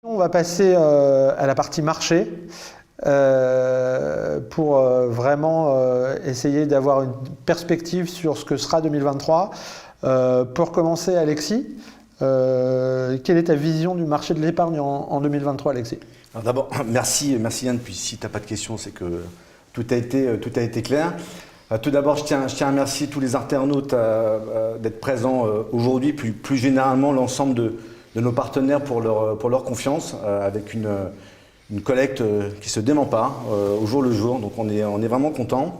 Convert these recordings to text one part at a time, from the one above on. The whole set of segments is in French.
On va passer à la partie marché pour vraiment essayer d'avoir une perspective sur ce que sera 2023. Pour commencer, Alexis, quelle est ta vision du marché de l'épargne en 2023, Alexis? Alors d'abord, merci Yann, puis si tu n'as pas de questions, c'est que tout a été clair. Tout d'abord, je tiens à remercier tous les internautes d'être présents aujourd'hui, puis plus généralement l'ensemble de nos partenaires pour leur confiance, avec une collecte qui ne se dément pas au jour le jour. Donc on est vraiment content,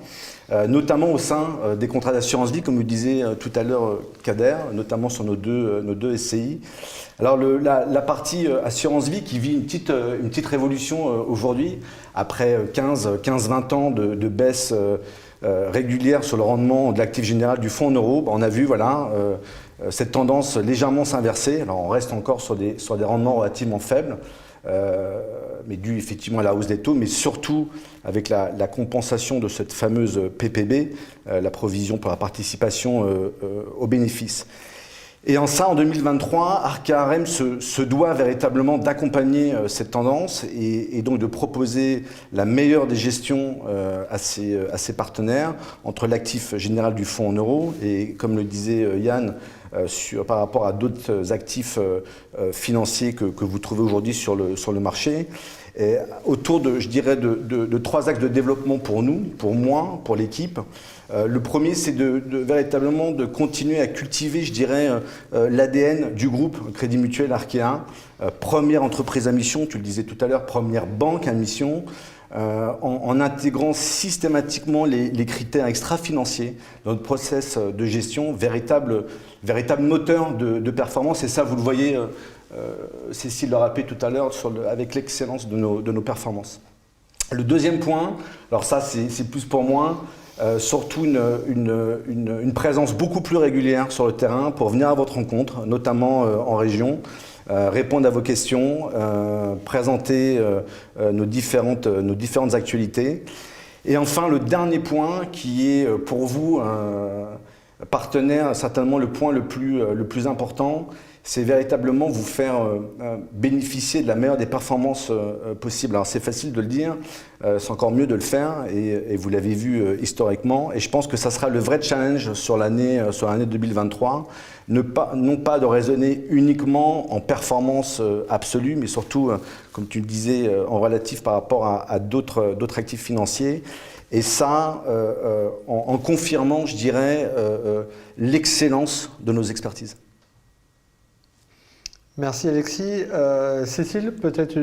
notamment au sein des contrats d'assurance vie, comme vous disait tout à l'heure Kader, notamment sur nos deux SCI. Alors la partie assurance vie qui vit une petite révolution aujourd'hui, après 15-20 ans de baisse régulière sur le rendement de l'actif général du fonds en euros. On a vu cette tendance légèrement s'inverser. Alors on reste encore sur des rendements relativement faibles, mais dû effectivement à la hausse des taux, mais surtout avec la compensation de cette fameuse PPB, la provision pour la participation aux bénéfices. Et en 2023, Arca RM se doit véritablement d'accompagner cette tendance et donc de proposer la meilleure des gestions à ses partenaires entre l'actif général du fonds en euros et, comme le disait Yann, par rapport à d'autres actifs financiers que vous trouvez aujourd'hui sur le marché. Et autour de 3 axes de développement pour nous, pour moi, pour l'équipe. Le premier, c'est véritablement de continuer à cultiver, l'ADN du groupe Crédit Mutuel Arkea. Première entreprise à mission, tu le disais tout à l'heure, première banque à mission, en intégrant systématiquement les critères extra-financiers dans notre process de gestion, véritable moteur de performance. Et ça, vous le voyez, Cécile le rappelait tout à l'heure, avec l'excellence de nos performances. Le deuxième point, alors ça c'est plus pour moi, surtout une présence beaucoup plus régulière sur le terrain pour venir à votre rencontre, notamment en région, répondre à vos questions, présenter nos différentes actualités. Et enfin, le dernier point qui est pour vous partenaire, certainement le point le plus important, c'est véritablement vous faire bénéficier de la meilleure des performances possibles. Alors c'est facile de le dire, c'est encore mieux de le faire et vous l'avez vu historiquement. Et je pense que ça sera le vrai challenge sur l'année 2023. Non pas de raisonner uniquement en performance absolue, mais surtout, comme tu le disais, en relatif par rapport à d'autres actifs financiers. Et ça, en confirmant, l'excellence de nos expertises. Merci Alexis. Cécile, peut-être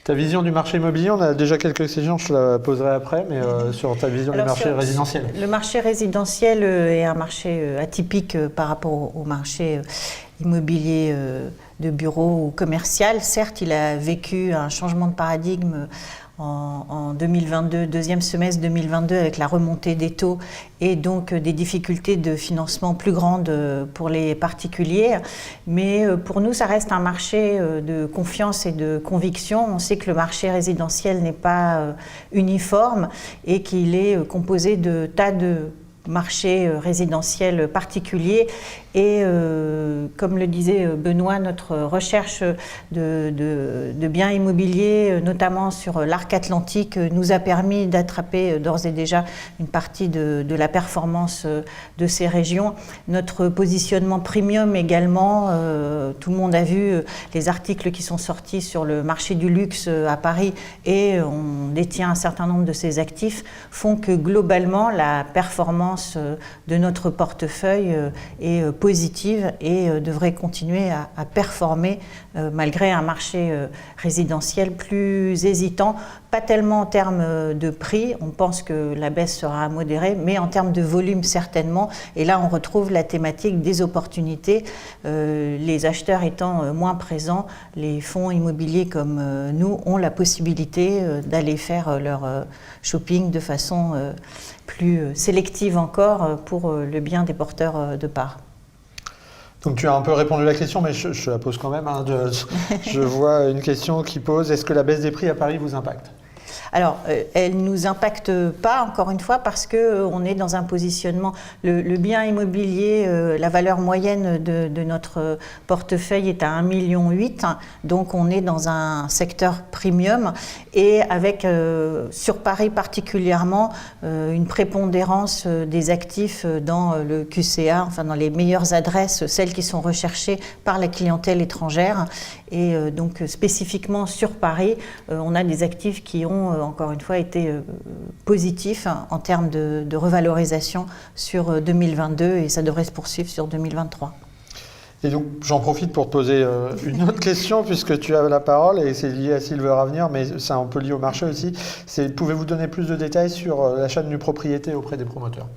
ta vision du marché immobilier. On a déjà quelques questions, je la poserai après, mais sur ta vision du marché résidentiel. Le marché résidentiel est un marché atypique par rapport au marché immobilier de bureau ou commercial. Certes, il a vécu un changement de paradigme en 2022, deuxième semestre 2022, avec la remontée des taux et donc des difficultés de financement plus grandes pour les particuliers. Mais pour nous, ça reste un marché de confiance et de conviction. On sait que le marché résidentiel n'est pas uniforme et qu'il est composé de tas de marché résidentiel particulier et comme le disait Benoît, notre recherche de biens immobiliers, notamment sur l'arc atlantique, nous a permis d'attraper d'ores et déjà une partie de la performance de ces régions. Notre positionnement premium également, tout le monde a vu les articles qui sont sortis sur le marché du luxe à Paris et on détient un certain nombre de ces actifs, font que globalement la performance de notre portefeuille est positive et devrait continuer à performer malgré un marché résidentiel plus hésitant, pas tellement en termes de prix, on pense que la baisse sera modérée, mais en termes de volume certainement, et là on retrouve la thématique des opportunités, les acheteurs étant moins présents, les fonds immobiliers comme nous ont la possibilité d'aller faire leur shopping de façon plus sélective encore pour le bien des porteurs de parts. Donc tu as un peu répondu à la question, mais je la pose quand même. Je vois une question qui pose, est-ce que la baisse des prix à Paris vous impacte ? Alors, elle ne nous impacte pas, encore une fois, parce qu'on est dans un positionnement, le bien immobilier, la valeur moyenne de notre portefeuille est à 1,8 million, donc on est dans un secteur premium et avec, sur Paris particulièrement, une prépondérance des actifs dans le QCA, enfin dans les meilleures adresses, celles qui sont recherchées par la clientèle étrangère. Et donc spécifiquement sur Paris, on a des actifs qui ont encore une fois été positifs en termes de revalorisation sur 2022 et ça devrait se poursuivre sur 2023. Et donc j'en profite pour te poser une autre question puisque tu as la parole et c'est lié à Silver Avenir, mais c'est un peu lié au marché aussi. Pouvez-vous donner plus de détails sur l'achat de nue propriété auprès des promoteurs ?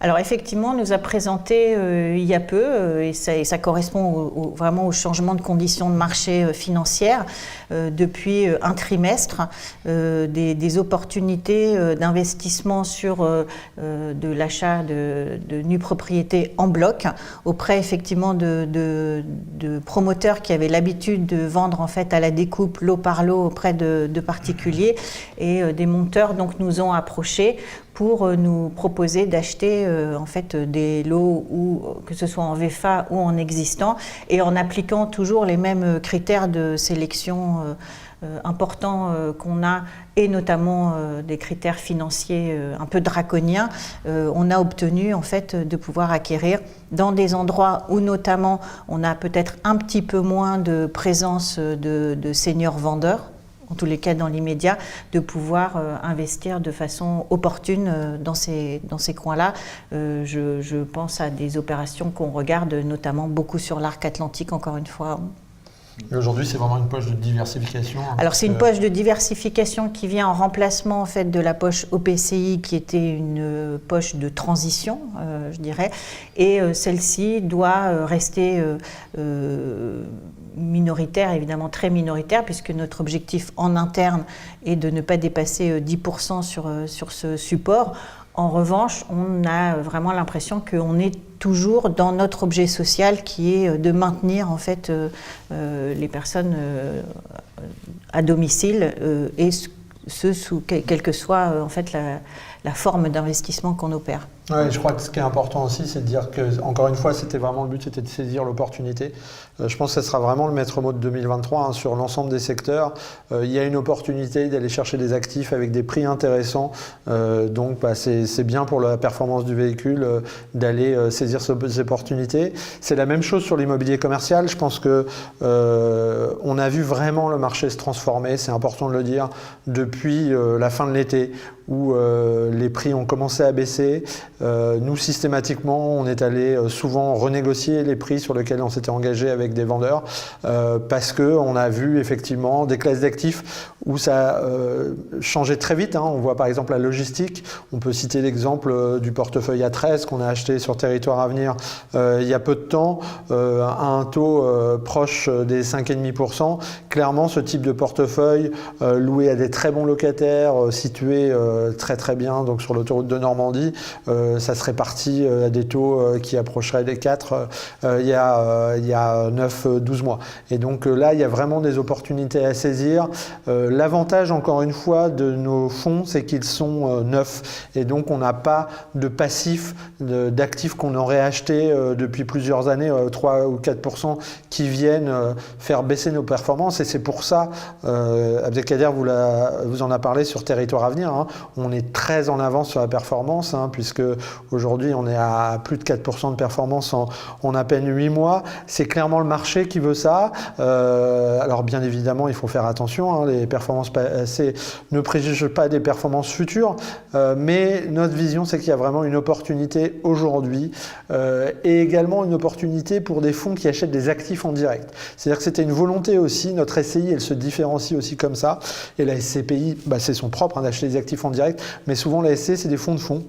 Alors effectivement, on nous a présenté il y a peu, et ça correspond vraiment au changement de conditions de marché financières, depuis un trimestre, des opportunités d'investissement sur de l'achat de nues propriétés en bloc, auprès effectivement de promoteurs qui avaient l'habitude de vendre en fait à la découpe lot par lot auprès de particuliers, et des monteurs donc nous ont approchés pour nous proposer d'acheter en fait des lots, ou que ce soit en VFA ou en existant, et en appliquant toujours les mêmes critères de sélection importants qu'on a, et notamment des critères financiers un peu draconiens. On a obtenu en fait de pouvoir acquérir dans des endroits où notamment on a peut-être un petit peu moins de présence de seniors vendeurs, en tous les cas dans l'immédiat, de pouvoir investir de façon opportune dans ces coins-là. Je pense à des opérations qu'on regarde notamment beaucoup sur l'arc atlantique, encore une fois. Aujourd'hui, c'est vraiment une poche de diversification. Alors, c'est une poche de diversification qui vient en remplacement en fait, de la poche OPCI, qui était une poche de transition, je dirais. Et celle-ci doit rester minoritaire, évidemment très minoritaire, puisque notre objectif en interne est de ne pas dépasser 10% sur ce support. En revanche, on a vraiment l'impression qu'on est toujours dans notre objet social qui est de maintenir en fait les personnes à domicile et ce sous quelle que soit en fait la forme d'investissement qu'on opère. Ouais, je crois que ce qui est important aussi, c'est de dire que, encore une fois, c'était vraiment le but, c'était de saisir l'opportunité. Je pense que ce sera vraiment le maître mot de 2023 hein, sur l'ensemble des secteurs. Il y a une opportunité d'aller chercher des actifs avec des prix intéressants. Donc, c'est bien pour la performance du véhicule d'aller saisir ces opportunités. C'est la même chose sur l'immobilier commercial. Je pense que on a vu vraiment le marché se transformer, c'est important de le dire, depuis la fin de l'été, où les prix ont commencé à baisser. Nous, systématiquement, on est allé souvent renégocier les prix sur lesquels on s'était engagé avec des vendeurs parce qu'on a vu effectivement des classes d'actifs où ça changeait très vite. Hein. On voit par exemple la logistique. On peut citer l'exemple du portefeuille A13 qu'on a acheté sur Territoire Avenir il y a peu de temps à un taux proche des 5,5%. Clairement, ce type de portefeuille loué à des très bons locataires situés très très bien donc sur l'autoroute de Normandie, ça serait parti à des taux qui approcheraient des 4 il y a 9-12 mois. Et donc là, il y a vraiment des opportunités à saisir. L'avantage, encore une fois, de nos fonds, c'est qu'ils sont neufs. Et donc, on n'a pas de passif d'actifs qu'on aurait achetés depuis plusieurs années, 3 ou 4%, qui viennent faire baisser nos performances. Et c'est pour ça, Abdelkader vous en a parlé sur Territoire Avenir, hein, on est très en avance sur la performance, hein, puisque aujourd'hui on est à plus de 4% de performance en à peine 8 mois. C'est clairement le marché qui veut ça. Alors bien évidemment, il faut faire attention, hein, les performances passées ne préjugent pas des performances futures, mais notre vision, c'est qu'il y a vraiment une opportunité aujourd'hui et également une opportunité pour des fonds qui achètent des actifs en direct. C'est-à-dire que c'était une volonté aussi, notre SCI, elle se différencie aussi comme ça, et la SCPI, c'est son propre hein, d'acheter des actifs en direct, mais souvent la SC, c'est des fonds de fonds.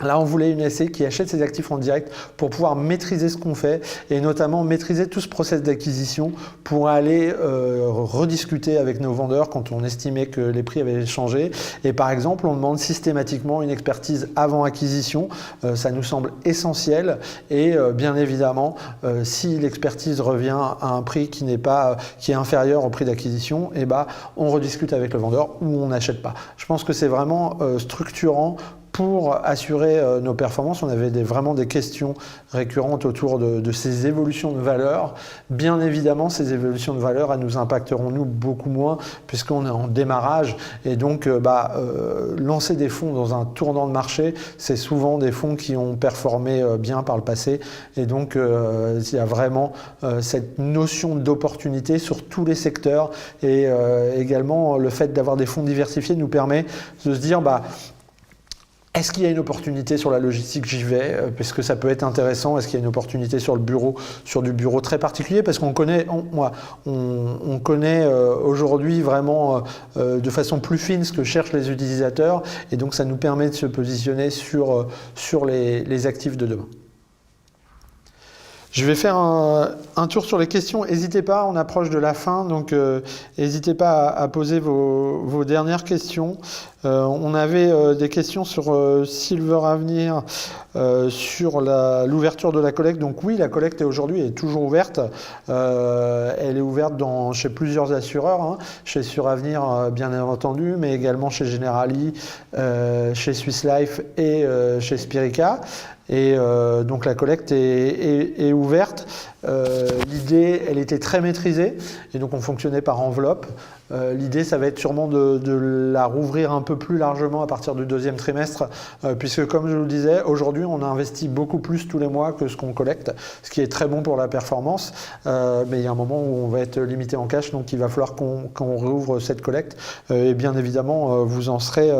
Là, on voulait une SCI qui achète ses actifs en direct pour pouvoir maîtriser ce qu'on fait et notamment maîtriser tout ce process d'acquisition pour aller rediscuter avec nos vendeurs quand on estimait que les prix avaient changé. Et par exemple, on demande systématiquement une expertise avant acquisition. Ça nous semble essentiel et bien évidemment, si l'expertise revient à un prix qui est inférieur au prix d'acquisition, on rediscute avec le vendeur ou on n'achète pas. Je pense que c'est vraiment structurant pour assurer nos performances. On avait vraiment des questions récurrentes autour de ces évolutions de valeur. Bien évidemment, ces évolutions de valeur, elles nous impacteront nous beaucoup moins puisqu'on est en démarrage. Et donc, lancer des fonds dans un tournant de marché, c'est souvent des fonds qui ont performé bien par le passé. Et donc, il y a vraiment cette notion d'opportunité sur tous les secteurs. Et également, le fait d'avoir des fonds diversifiés nous permet de se dire est-ce qu'il y a une opportunité sur la logistique? J'y vais, parce que ça peut être intéressant. Est-ce qu'il y a une opportunité sur le bureau, sur du bureau très particulier? Parce qu'on connaît, on connaît aujourd'hui vraiment de façon plus fine ce que cherchent les utilisateurs. Et donc, ça nous permet de se positionner sur les actifs de demain. Je vais faire un tour sur les questions. N'hésitez pas, on approche de la fin, donc n'hésitez pas à poser vos dernières questions. On avait des questions sur Silver Avenir, sur l'ouverture de la collecte. Donc oui, la collecte aujourd'hui est toujours ouverte. Elle est ouverte chez plusieurs assureurs, chez Suravenir bien entendu, mais également chez Generali, chez Swiss Life et chez Spirica. Et donc la collecte est ouverte. L'idée, elle était très maîtrisée et donc on fonctionnait par enveloppe. L'idée, ça va être sûrement de la rouvrir un peu plus largement à partir du deuxième trimestre, puisque comme je vous le disais, aujourd'hui on investit beaucoup plus tous les mois que ce qu'on collecte, ce qui est très bon pour la performance, mais il y a un moment où on va être limité en cash, donc il va falloir qu'on rouvre cette collecte, et bien évidemment vous en serez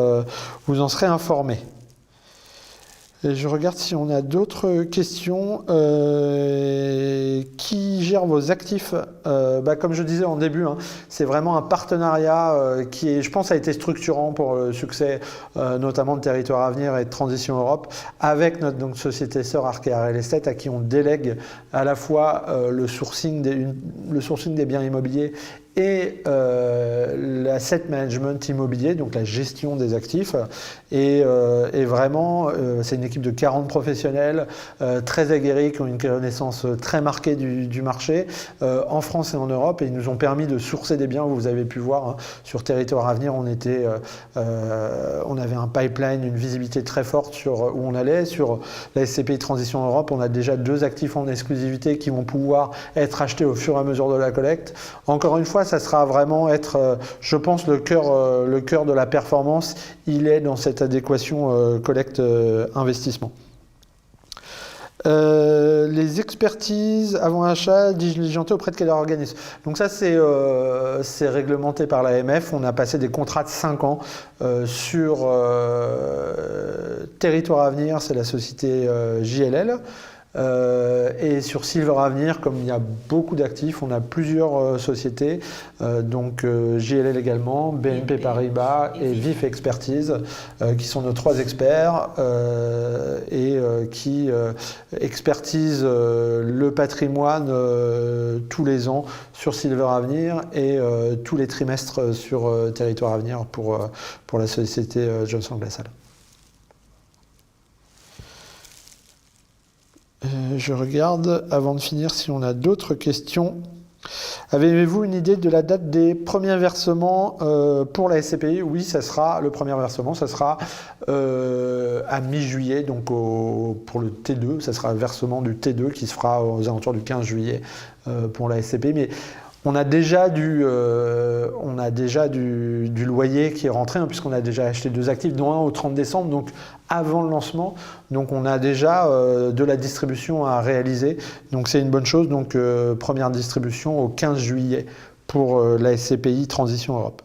informés. Et je regarde si on a d'autres questions. Qui gère vos actifs? Comme je disais en début, c'est vraiment un partenariat qui, je pense, a été structurant pour le succès, notamment de Territoire Avenir et de Transition Europe, avec notre société sœur Arkea Real Estate, à qui on délègue à la fois le sourcing des biens immobiliers et l'asset management immobilier, donc la gestion des actifs. Et vraiment, c'est une équipe de 40 professionnels très aguerris, qui ont une connaissance très marquée du marché en France et en Europe, et ils nous ont permis de sourcer des biens. Vous avez pu voir sur Territoire Avenir, on avait un pipeline, une visibilité très forte sur où on allait. Sur la SCPI Transition Europe, on a déjà 2 actifs en exclusivité qui vont pouvoir être achetés au fur et à mesure de la collecte. Encore une fois, ça sera vraiment je pense, le cœur de la performance. Il est dans cette adéquation collecte-investissement. Les expertises avant achat diligentées auprès de quel organisme? Donc ça, c'est réglementé par l'AMF. On a passé des contrats de 5 ans sur Territoire Avenir, c'est la société JLL. Et sur Silver Avenir, comme il y a beaucoup d'actifs, on a plusieurs sociétés, donc JLL également, BNP Paribas et Vif Expertise, qui sont nos 3 experts qui expertisent le patrimoine tous les ans sur Silver Avenir et tous les trimestres sur Territoire Avenir pour la société Johnson Glassal. Je regarde avant de finir si on a d'autres questions. Avez-vous une idée de la date des premiers versements pour la SCPI? Oui, le premier versement, ça sera à mi-juillet, donc pour le T2, ça sera le versement du T2 qui se fera aux alentours du 15 juillet pour la SCPI. Mais on a déjà du loyer qui est rentré, puisqu'on a déjà acheté 2 actifs, dont un au 30 décembre, donc avant le lancement. Donc on a déjà de la distribution à réaliser. Donc c'est une bonne chose. Donc première distribution au 15 juillet pour la SCPI Transition Europe.